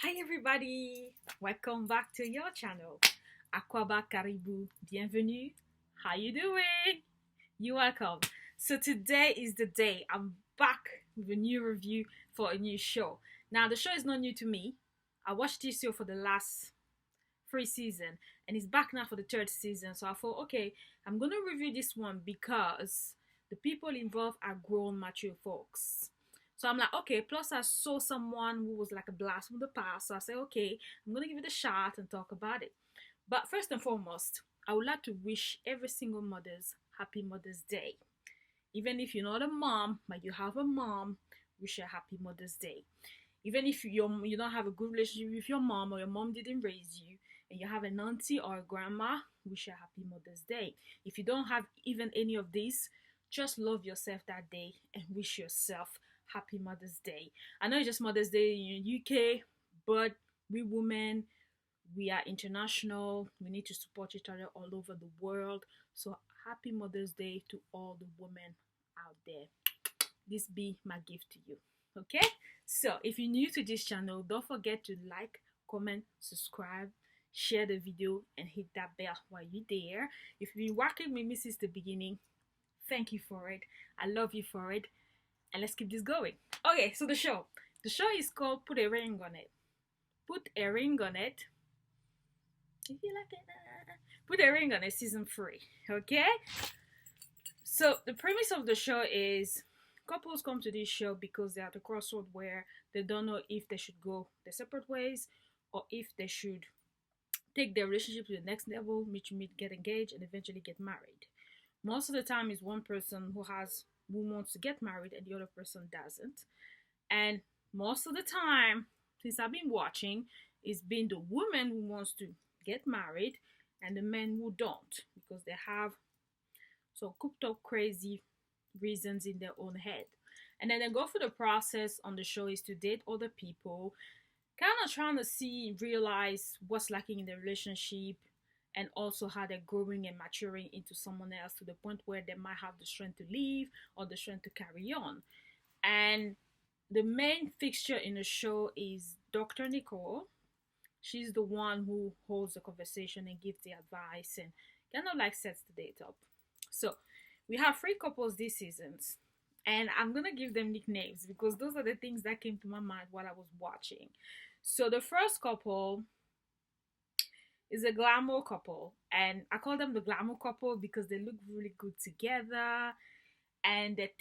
Hi everybody, welcome back to your channel. Akwaba Karibu, bienvenue. How you doing? You're welcome. So today is the day I'm back with a new review for a new show. Now the show is not new to me. I watched this show for the last three season and it's back now for the third season. So I thought, okay, I'm gonna review this one because the people involved are grown, mature folks. So I'm like, okay, plus I saw someone who was like a blast from the past. So I said, okay, I'm gonna give it a shot and talk about it. But first and foremost, I would like to wish every single mother's happy Mother's Day. Even if you're not a mom, but you have a mom, wish her happy Mother's Day. Even if you don't have a good relationship with your mom or your mom didn't raise you, and you have an auntie or a grandma, wish her happy Mother's Day. If you don't have even any of these, just love yourself that day and wish yourself happy Mother's Day. I know it's just Mother's Day in UK, but we women, we are international. We need to support each other all over the world. So happy Mother's Day to all the women out there. This be my gift to you. Okay? So if you're new to this channel, don't forget to like, comment, subscribe, share the video, and hit that bell while you're there. If you've been working with me since the beginning, thank you for it. I love you for it. And let's keep this going. Okay, so the show. The show is called Put a Ring on It. Put a Ring on It. If you like it, Put a Ring on It, season 3. Okay? So the premise of the show is couples come to this show because they're at a crossroad where they don't know if they should go their separate ways or if they should take their relationship to the next level, meet, get engaged, and eventually get married. Most of the time, is one person who wants to get married and the other person doesn't. And most of the time, since I've been watching, it's been the woman who wants to get married and the men who don't because they have so cooked up crazy reasons in their own head. And then they go through the process on the show is to date other people, kind of trying to realize what's lacking in the relationship and also how they're growing and maturing into someone else to the point where they might have the strength to leave or the strength to carry on. And the main fixture in the show is Dr. Nicole. She's the one who holds the conversation and gives the advice and kind of like sets the date up. So we have three couples this season, and I'm gonna give them nicknames because those are the things that came to my mind while I was watching. So the first couple is a glamour couple, and I call them the glamour couple because they look really good together, and they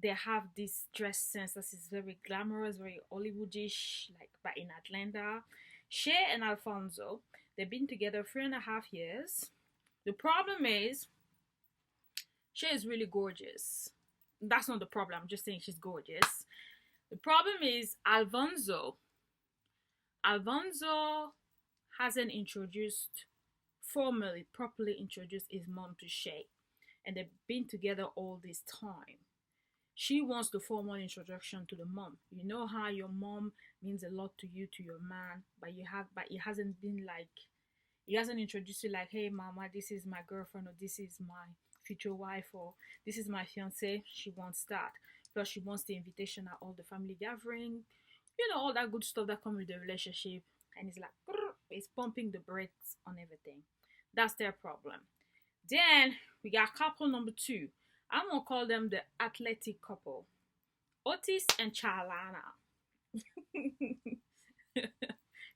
have this dress sense that is very glamorous, very Hollywoodish, like but in Atlanta. Shay and Alfonso, they've been together 3.5 years. The problem is Shay is really gorgeous. That's not the problem. I'm just saying she's gorgeous. The problem is Alfonso hasn't properly introduced his mom to Shay. And they've been together all this time. She wants the formal introduction to the mom. You know how your mom means a lot to you, to your man, but it hasn't been like, he hasn't introduced you like, hey mama, this is my girlfriend, or this is my future wife, or this is my fiance. She wants that. Plus she wants the invitation at all the family gathering, all that good stuff that comes with the relationship. And it's like, it's pumping the brakes on everything. That's their problem. Then we got couple number 2. I'm gonna call them the athletic couple, Otis and Charlana.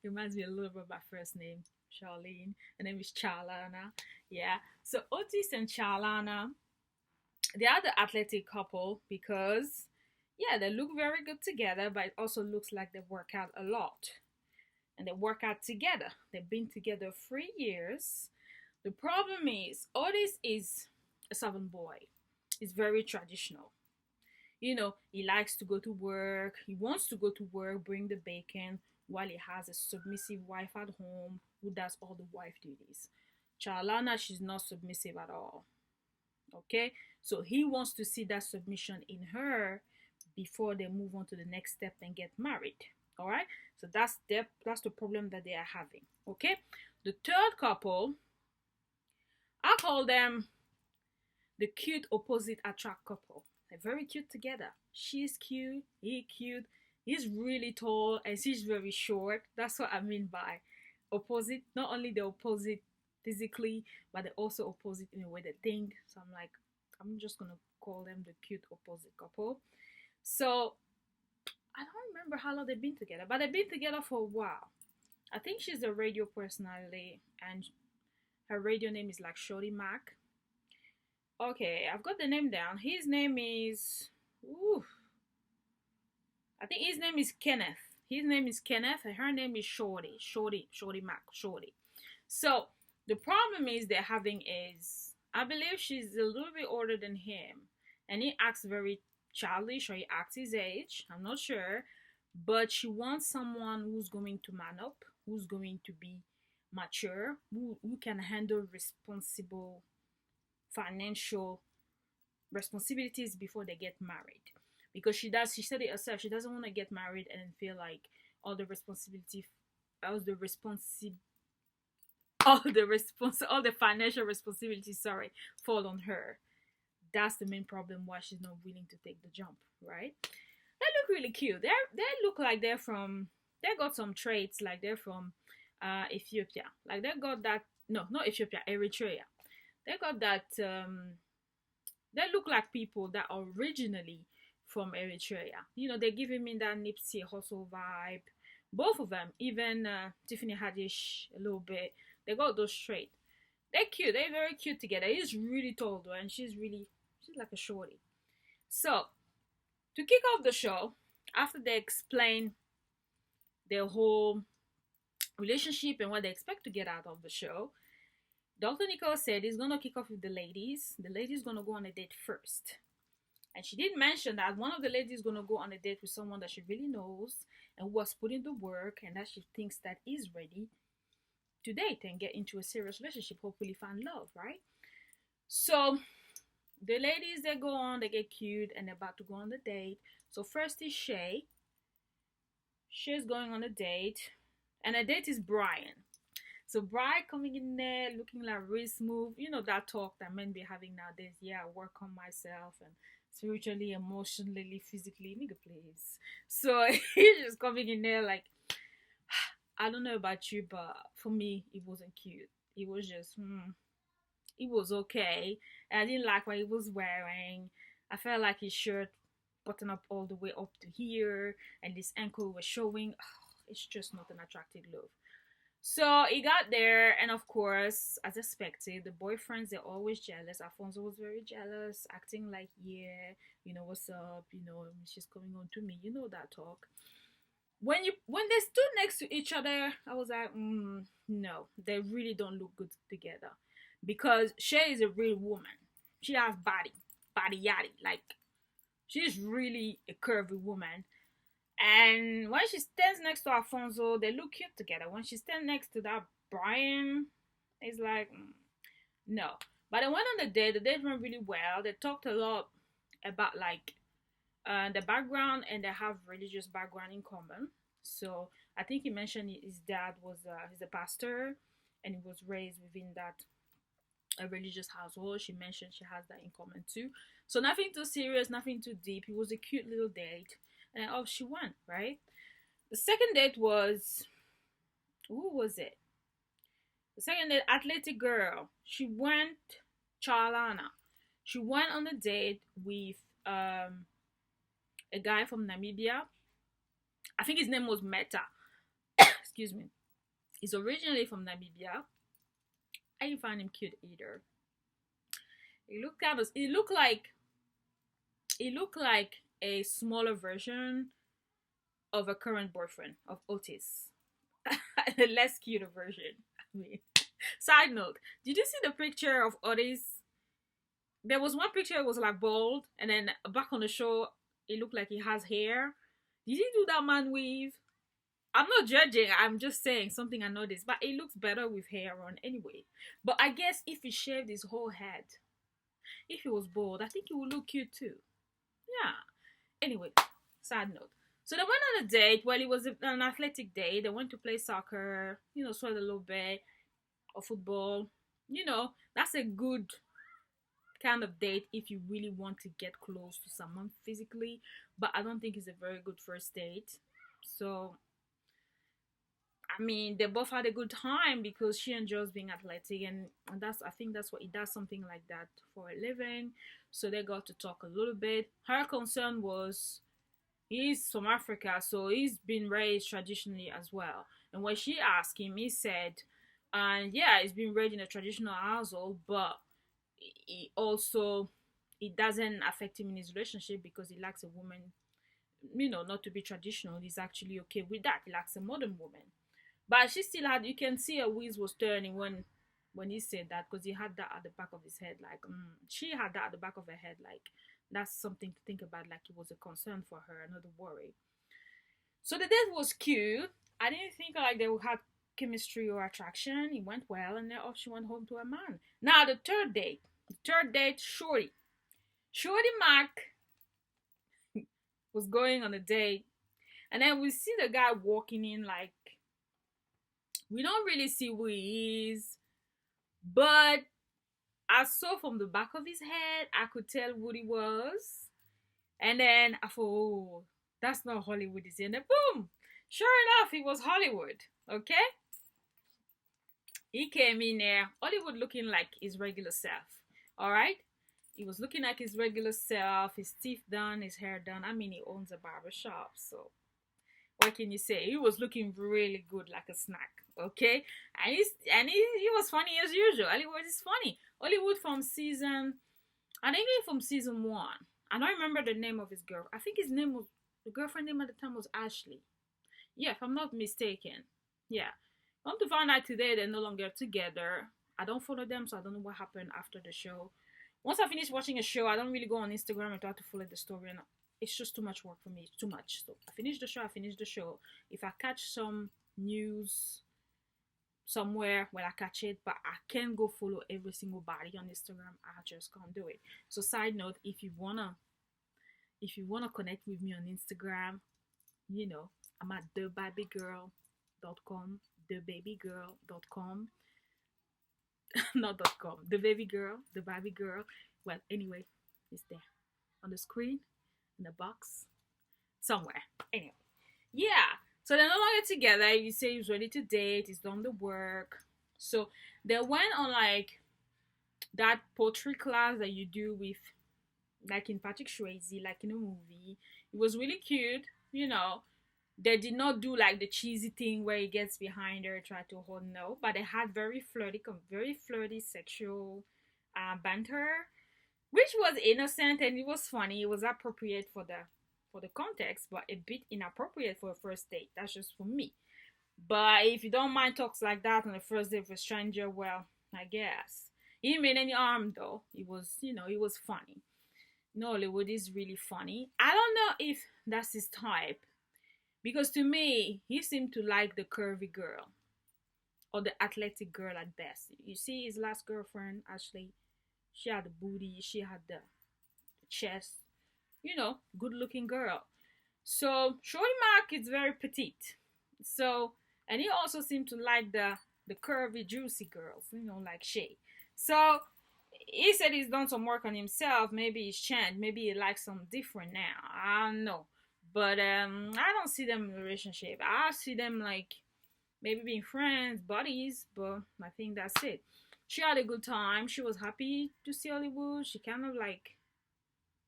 Reminds me a little bit of my first name, Charlene. Her name is Charlana. Yeah. So Otis and Charlana, they are the athletic couple because, yeah, they look very good together, but it also looks like they work out a lot. And they work out together. They've been together 3 years. The problem is Otis is a Southern boy. He's very traditional. He likes to go to work. He wants to go to work, bring the bacon, while he has a submissive wife at home who does all the wife duties. Charlana, she's not submissive at all. Okay? So he wants to see that submission in her before they move on to the next step and get married. All right? So that's the problem that they are having. Okay? The third couple, I call them the cute opposite attract couple. They're very cute together. She's cute, he cute. He's really tall and she's very short. That's what I mean by opposite. Not only the opposite physically, but they also opposite in the way they think. So I'm like, I'm just gonna call them the cute opposite couple. So I don't remember how long they've been together, but they've been together for a while. I think she's a radio personality, and her radio name is like Shorty Mac. Okay, I've got the name down. His name is, ooh, I think his name is Kenneth. His name is Kenneth, and her name is Shorty Mac, Shorty. So the problem is they're having is, I believe she's a little bit older than him, and he acts very childish, or he acts his age. I'm not sure, but she wants someone who's going to man up, who's going to be mature, who can handle responsible financial responsibilities before they get married. Because she said it herself, she doesn't want to get married and feel like all the responsibility, all the responsi all the financial responsibilities, sorry, fall on her. That's the main problem why she's not willing to take the jump, right? They look really cute. They look like they're from, they got some traits like they're from Ethiopia. Like they got that, no, not Ethiopia, Eritrea. They got that they look like people that are originally from Eritrea. You know, they're giving me that Nipsey Hussle vibe. Both of them, even Tiffany Haddish a little bit. They got those traits. They're cute. They're very cute together. He's really tall though, and she's like a shorty. So to kick off the show, after they explain their whole relationship and what they expect to get out of the show, Dr. Nicole said he's gonna kick off with the ladies. The ladies gonna go on a date first. And she did mention that one of the ladies is gonna go on a date with someone that she really knows and who has put in the work and that she thinks that is ready to date and get into a serious relationship, hopefully find love, right? So the ladies, they go on, they get cute and they're about to go on the date. So first is Shay. Shay's going on a date, and a date is Brian. So Brian coming in there looking like real smooth. You know that talk that men be having nowadays. Yeah, I work on myself and spiritually, emotionally, physically, nigga please. So he's just coming in there like, I don't know about you, but for me, it wasn't cute. It was just, it was okay. And I didn't like what he was wearing. I felt like his shirt buttoned up all the way up to here, and this ankle was showing. It's just not an attractive look. So he got there, and of course, as expected, the boyfriends, they're always jealous. Alfonso was very jealous, acting like, yeah, you know, what's up, you know, she's coming on to me, you know that talk. When they stood next to each other, I was like, no, they really don't look good together. Because Shay is a real woman. She has body yaddy. Like, she's really a curvy woman. And when she stands next to Alfonso, they look cute together. When she stands next to that Brian, it's like, no. But they went on the date. The date went really well. They talked a lot about like the background, and they have religious background in common. So I think he mentioned his dad was he's a pastor, and he was raised within that a religious household. She mentioned she has that in common too. So nothing too serious, nothing too deep. It was a cute little date. And off she went, right? The second date was, who was it? The second date, athletic girl. She went, Charlana. She went on a date with a guy from Namibia. I think his name was Meta. Excuse me. He's originally from Namibia. I didn't find him cute either. He looked like a smaller version of a current boyfriend of Otis. A less cuter version. I mean, side note, did you see the picture of Otis? There was one picture, it was like bald, and then back on the show, it looked like he has hair. Did he do that man weave? I'm not judging, I'm just saying something I noticed, but it looks better with hair on anyway. But I guess if he shaved his whole head, if he was bald, I think he would look cute too. Yeah. Anyway, side note. So they went on a date. Well, it was an athletic day. They went to play soccer, you know, sweat a little bit, or football. You know, that's a good kind of date if you really want to get close to someone physically, but I don't think it's a very good first date. So I mean, they both had a good time because she enjoys being athletic, and that's, I think that's what he does, something like that for a living. So they got to talk a little bit. Her concern was he's from Africa, so he's been raised traditionally as well. And when she asked him, he said, and yeah, he's been raised in a traditional household, but he also, it doesn't affect him in his relationship because he likes a woman, not to be traditional. He's actually okay with that. He likes a modern woman. But she still had, you can see her wheels was turning when he said that, because he had that at the back of his head, like she had that at the back of her head, like that's something to think about, like it was a concern for her, another worry. So the date was cute. I didn't think like they would have chemistry or attraction. It went well, and then off she went home to her man. Now the third date, Shorty Mac was going on a date, and then we see the guy walking in, like we don't really see who he is, but I saw from the back of his head, I could tell who he was. And then I thought, oh, that's not Hollywood, is it? And then boom! Sure enough, it was Hollywood. Okay? He came in there, Hollywood looking like his regular self. Alright? He was looking like his regular self, his teeth done, his hair done. I mean, he owns a barber shop, so what can you say? He was looking really good, like a snack. Okay, and he was funny as usual. Hollywood is funny. Hollywood from season, I think he from season 1. I don't remember the name of his girl. I think his name was, the girlfriend name at the time was Ashley. Yeah, if I'm not mistaken. Yeah. Come to find out today they're no longer together. I don't follow them, so I don't know what happened after the show. Once I finish watching a show, I don't really go on Instagram and try to follow the story, and it's just too much work for me. It's too much. So I finish the show. If I catch some news somewhere, well, I catch it, but I can't go follow every single body on Instagram. I just can't do it. So side note, if you wanna connect with me on Instagram, I'm at dbabigurl.com, dbabigurl.com. Not .com, the baby girl, the Barbie girl. Well, anyway, it's there on the screen, in the box, somewhere. Anyway, yeah. So they're no longer together. You say he's ready to date. He's done the work. So they went on like that poetry class that you do with, like in Patrick Swayze, like in a movie. It was really cute. They did not do like the cheesy thing where he gets behind her, try to hold, no, but they had very flirty sexual banter, which was innocent and it was funny. It was appropriate for the context, but a bit inappropriate for a first date. That's just for me. But if you don't mind talks like that on the first date with a stranger, well, I guess. He didn't mean any harm though. It was funny. No, Hollywood is really funny. I don't know if that's his type. Because to me, he seemed to like the curvy girl or the athletic girl at best. You see his last girlfriend, Ashley, she had the booty, she had the chest, good looking girl. So Shorty Mark is very petite. So, and he also seemed to like the curvy, juicy girls, like Shay. So he said he's done some work on himself. Maybe he's changed. Maybe he likes something different now. I don't know. But I don't see them in a relationship. I see them like maybe being friends, buddies, but I think that's it. She had a good time. She was happy to see Hollywood. She kind of like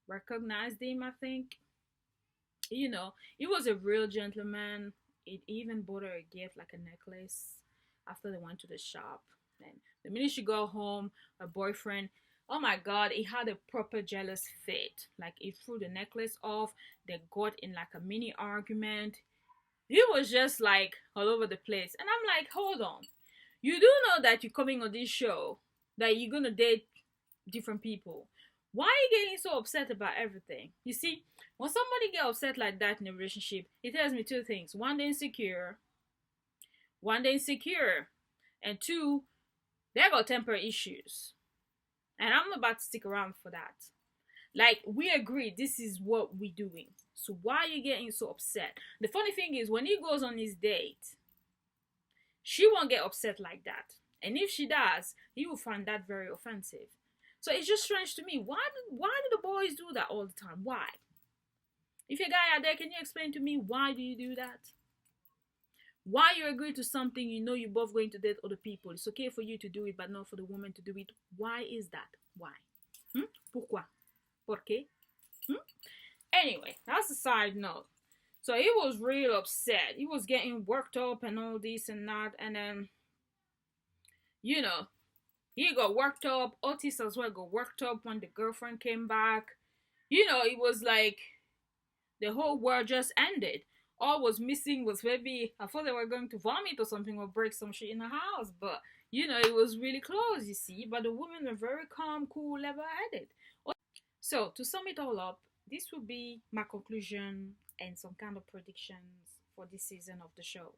recognized him, I think. He was a real gentleman. It even bought her a gift, like a necklace, after they went to the shop. And the minute she got home, her boyfriend, oh my god, he had a proper jealous fit. Like he threw the necklace off. They got in like a mini argument. He was just like all over the place. And I'm like, hold on. You do know that you're coming on this show, that you're gonna date different people. Why are you getting so upset about everything? You see, when somebody get upset like that in a relationship, it tells me two things. One, they're insecure. And two, they got temper issues. And I'm not about to stick around for that. Like, we agreed this is what we're doing. So why are you getting so upset? The funny thing is, when he goes on his date, she won't get upset like that. And if she does, he will find that very offensive. So it's just strange to me. Why do the boys do that all the time? Why? If you're a guy out there, can you explain to me why do you do that? Why you agree to something you know you're both going to date other people? It's okay for you to do it, but not for the woman to do it. Why is that? Why? Pourquoi? ¿Por qué? Anyway, that's a side note. So he was real upset. He was getting worked up and all this and that. And then, you know, he got worked up. Otis as well got worked up when the girlfriend came back. You know, it was like the whole world just ended. All was missing was maybe, I thought they were going to vomit or something or break some shit in the house. But, you know, it was really close, you see. But the women were very calm, cool, level-headed. So, to sum it all up, this will be my conclusion and some kind of predictions for this season of the show.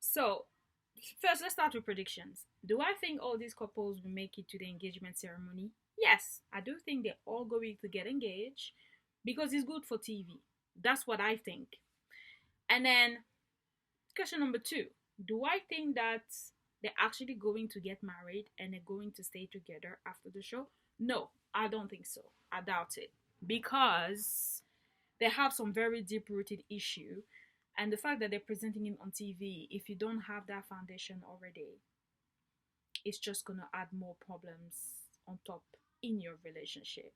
So, first, let's start with predictions. Do I think all these couples will make it to the engagement ceremony? Yes, I do think they're all going to get engaged because it's good for TV. That's what I think. And then, question number 2. Do I think that they're actually going to get married and they're going to stay together after the show? No, I don't think so. I doubt it. Because they have some very deep-rooted issue. And the fact that they're presenting it on TV, if you don't have that foundation already, it's just going to add more problems on top in your relationship.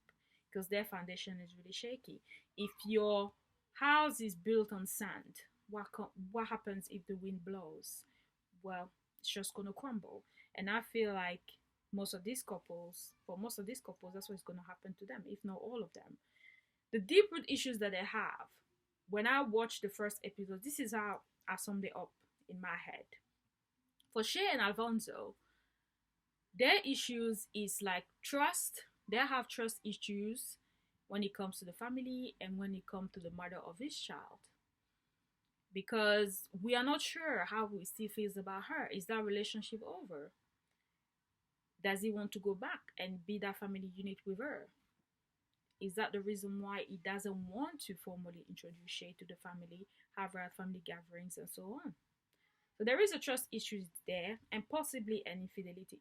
Because their foundation is really shaky. If your house is built on sand, what happens if the wind blows? Well, it's just going to crumble. And I feel like for most of these couples, that's what's going to happen to them, if not all of them. The deep root issues that they have, when I watched the first episode, this is how I summed it up in my head. For Shay and Alfonso, their issues is like trust. They have trust issues when it comes to the family and when it comes to the mother of his child. Because we are not sure how he still feels about her. Is that relationship over? Does he want to go back and be that family unit with her? Is that the reason why he doesn't want to formally introduce Shay to the family, have her at family gatherings and so on? So there is a trust issue there and possibly an infidelity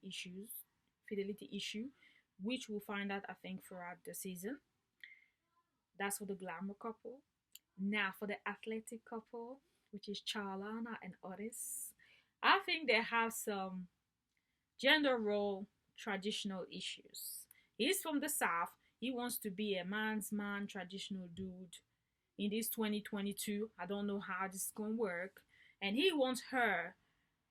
issue, which we'll find out, I think, throughout the season. That's for the glamour couple. Now for the athletic couple, which is Charlana and Otis. I think they have some gender role traditional issues. He's from the South. He wants to be a man's man, traditional dude. In this 2022, I don't know how this is going to work. And he wants her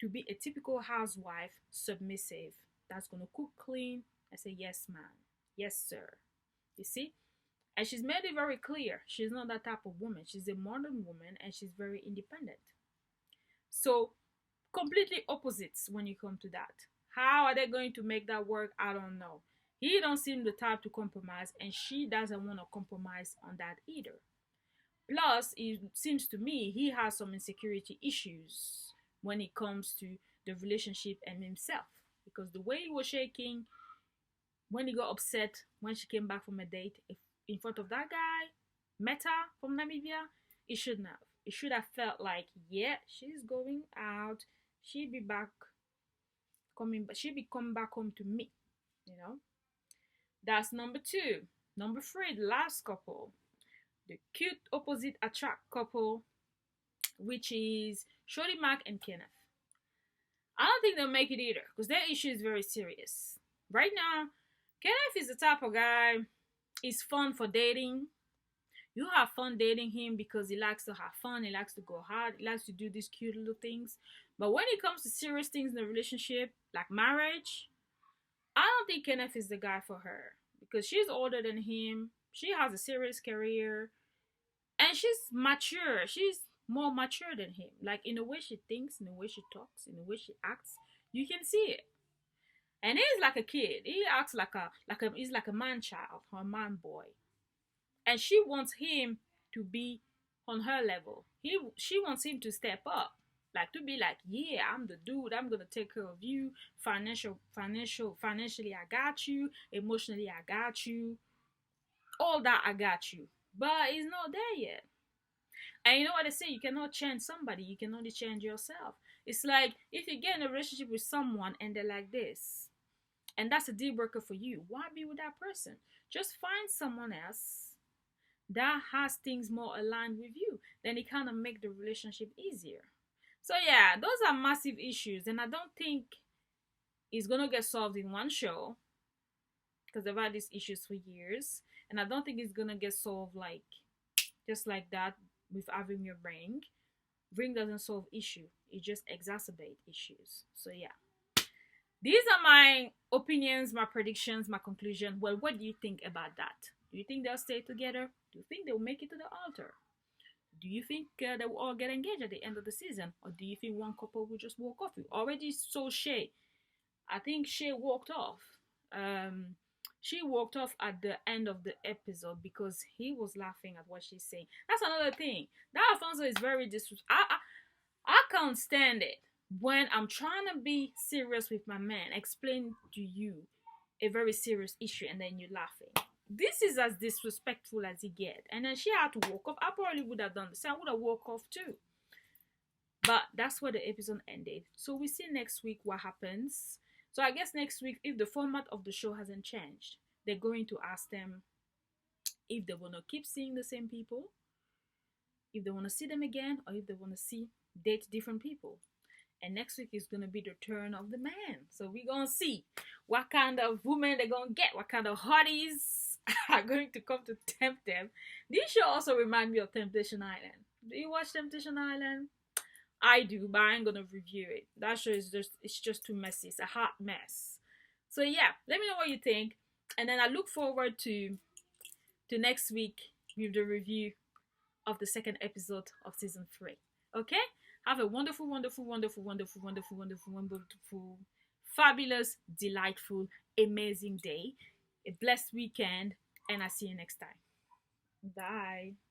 to be a typical housewife, submissive. That's going to cook, clean, and say, yes, ma'am. Yes, sir. You see? And she's made it very clear. She's not that type of woman. She's a modern woman and she's very independent. So, completely opposites when you come to that. How are they going to make that work? I don't know. He don't seem the type to compromise and she doesn't want to compromise on that either. Plus, it seems to me he has some insecurity issues when it comes to the relationship and himself. Because the way he was shaking when he got upset when she came back from a date in front of that guy, Meta from Namibia, it shouldn't have. It should have felt like, yeah, she's going out. She'll be coming back home to me, you know. That's number 2. Number 3, the last couple, the cute opposite attract couple, which is Shorty Mac and Kenneth. I don't think they'll make it either because their issue is very serious. Right now, Kenneth is the type of guy. It's fun for dating. You have fun dating him because he likes to have fun. He likes to go hard. He likes to do these cute little things. But when it comes to serious things in the relationship, like marriage, I don't think Kenneth is the guy for her because she's older than him. She has a serious career. And she's mature. She's more mature than him. Like in the way she thinks, in the way she talks, in the way she acts. You can see it. And he's like a kid. He acts he's like a man child or a man boy. And she wants him to be on her level. She wants him to step up. Like to be like, yeah, I'm the dude. I'm gonna take care of you. Financially, I got you. Emotionally, I got you. All that, I got you. But he's not there yet. And you know what they say? You cannot change somebody. You can only change yourself. It's like if you get in a relationship with someone and they're like this, and that's a deal breaker for you, why be with that person? Just find someone else that has things more aligned with you. Then it kind of make the relationship easier. So yeah, those are massive issues, and I don't think it's gonna get solved in one show because they've had these issues for years, and I don't think it's gonna get solved like just like that with having your ring. Ring doesn't solve issue; it just exacerbate issues. So yeah, these are my opinions, my predictions, my conclusion. Well, what do you think about that? Do you think they'll stay together? Do you think they'll make it to the altar? Do you think they will all get engaged at the end of the season? Or do you think one couple will just walk off? We already saw Shay. I think Shay walked off. Um, she walked off at the end of the episode because he was laughing at what she's saying. That's another thing. That Alfonso is very disrespectful. I can't stand it when I'm trying to be serious with my man, explain to you a very serious issue, and then you're laughing. This is as disrespectful as he get. And then she had to walk off. I probably would have done the same. I would have walked off too. But that's where the episode ended. So we see next week what happens. So I guess next week, if the format of the show hasn't changed, they're going to ask them if they want to keep seeing the same people, if they want to see them again, or if they want to date different people. And next week is going to be the turn of the man. So we're going to see what kind of women they're going to get, what kind of hotties are going to come to tempt them. This show also remind me of Temptation Island. Do you watch Temptation Island? I do, but I ain't going to review it. That show is just too messy. It's a hot mess. So yeah, let me know what you think. And then I look forward to next week with the review of the second episode of season 3. Okay? Have a wonderful, wonderful, wonderful, wonderful, wonderful, wonderful, wonderful, fabulous, delightful, amazing day. A blessed weekend, and I'll see you next time. Bye.